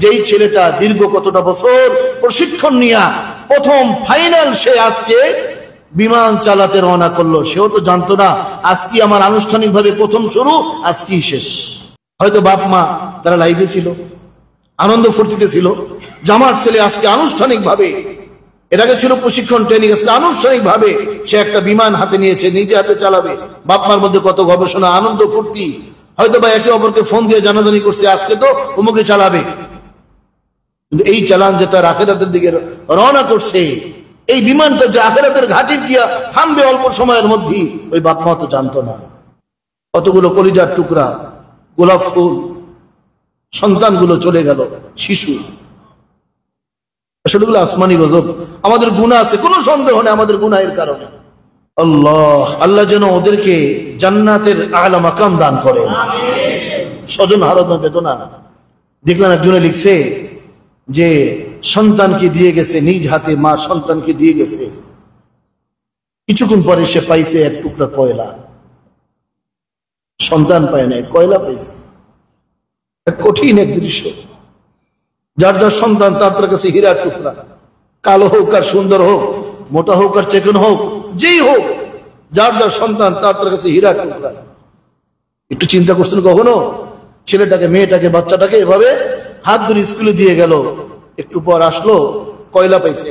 যেই ছেলেটা দীর্ঘ কতটা বছর প্রশিক্ষণ নিয়ে প্রথম ফাইনাল সে আজকে বিমান চালাতে রওনা করলো, সেও তো জানতো না আজকে আমার আনুষ্ঠানিকভাবে প্রথম শুরু, আজকেই শেষ। হয়তো বাপ মা তারা লাইভে ছিল, আনন্দ ফুর্তিতে ছিল, জামার ছেলে আজকে আনুষ্ঠানিকভাবে, এর আগে ছিল প্রশিক্ষণ ট্রেনিং, আজকে আনুষ্ঠানিকভাবে সে একটা বিমান হাতে নিয়েছে, নিজে হাতে চালাবে। বাপ মার মধ্যে কত গবেষণা, আনন্দ ফুর্তি, হয়তো বা একে অপরকে ফোন দিয়ে জানাজানি করছে আজকে তো অমুকে চালাবে। কিন্তু এই চালান যে তার আখিরাতের দিকে রওনা করছে, এই বিমানটা যে আখিরাতের ঘাটে গিয়া থামবে অল্প সময়ের মধ্যেই, ওই বাপ মা তো জানতো না। কতগুলো কলিজার টুকরা, গোলাপ ফুল সন্তানগুলো চলে গেল, শিশু, সেগুলো আসমানি গজব। আমাদের গুনাহ আছে, কোনো সন্দেহ নেই আমাদের গুনাহের কারণে। আল্লাহ যেন ওদেরকে জান্নাতের আলা মাকাম দান করেন। স্বজন হারানোর বেদনা দেখলাম, একজনে লিখছে যে সন্তানকে দিয়ে গেছে, নিজ হাতে মা সন্তানকে দিয়ে গেছে, কিছুক্ষণ পরে সে পাইছে এক টুকরা কয়লা। সন্তান পায় না, কয়লা পাইছে। কঠিন এক দৃশ্য। যার যার সন্তান তার কাছে হীরার টুকরা, কালো হোক আর সুন্দর হোক, মোটা হোক আর চেকন হোক, যেই হোক, যার যার সন্তান তার কাছে হীরার টুকরা। একটু চিন্তা করছেন কখনো? ছেলেটাকে, মেয়েটাকে, বাচ্চাটাকে এভাবে হাত ধরে স্কুলে দিয়ে গেল, একটু পর আসলো, কয়লা পাইছে,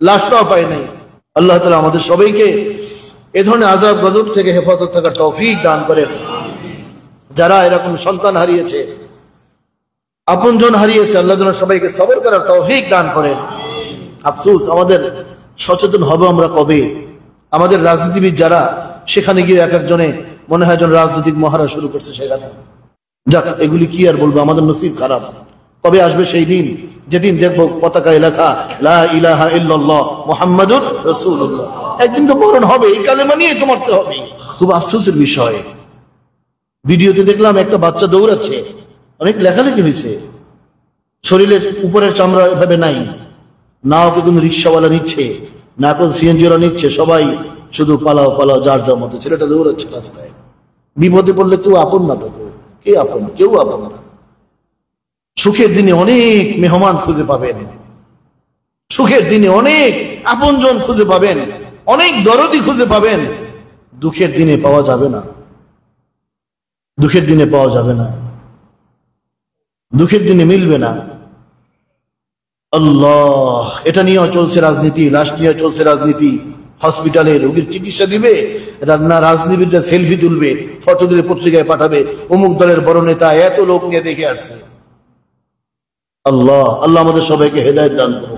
লাশটাও পায় নাই। আল্লাহ তাআলা আমাদের সবাইকে এ ধরনের আযাব গজব থেকে হেফাজত থাকার তৌফিক দান করেন। যারা এরকম সন্তান হারিয়েছে, আপনজন হারিয়েছে, আল্লাহ যেন সবাইকে সবর করার তৌফিক দান করেন। আফসোস, আমাদের সচেতন হবে আমরা কবে? আমাদের রাজনীতিবিদ যারা, সেখানে গিয়ে এক একজনে মনে হয় যেন রাজনৈতিক মহড়া শুরু করছে সেখানে। যাক, এগুলি কি আর বলবো, আমাদের নসিব খারাপ। কবে আসবে সেই দিন যেদিন দেখবো পতাকায় লেখা লা ইলাহা ইল্লাল্লাহ মুহাম্মাদুর রাসূলুল্লাহ। একদিন তো মরণ হবে, এই কালেমা নিয়ে তো মরতে হবে। খুব আফসোসের বিষয়, ভিডিওতে দেখলাম একটা বাচ্চা দৌড়াচ্ছে, অনেক লেখালেখি হয়েছে, শরীরের উপরের চামড়া এভাবে নাই, না ওকে কোনো রিক্সাওয়ালা নিচ্ছে, না কোন সিএনজিওয়ালা নিচ্ছে, সবাই শুধু পালাও পালাও যার যার মতো। ছেলেটা দৌড়াচ্ছে রাস্তায়, বিপদে পড়লে কেউ আপন না তোকে, কে আপন? কেউ আপন না। সুখের দিনে অনেক মেহমান খুঁজে পাবেন, সুখের দিনে অনেক আপনজন খুঁজে পাবেন, অনেক দরদি খুঁজে পাবেন। দুঃখের দিনে পাওয়া যাবে না, দুঃখের দিনে পাওয়া যাবে না, দুঃখের দিনে মিলবে না। আল্লাহ, এটা নিয়েও চলছে রাজনীতি, লাশ নিয়ে চলছে রাজনীতি। হসপিটালে রোগীর চিকিৎসা দিবে না, রাজনীতিবিদরা সেলফি তুলবে, ফটো তুলে পত্রিকায় পাঠাবে, অমুক দলের বড় নেতা এত লোক নিয়ে দেখে আসছে। আল্লাহ আল্লাহ আমাদের সবাইকে হেদায়েত দান করুন।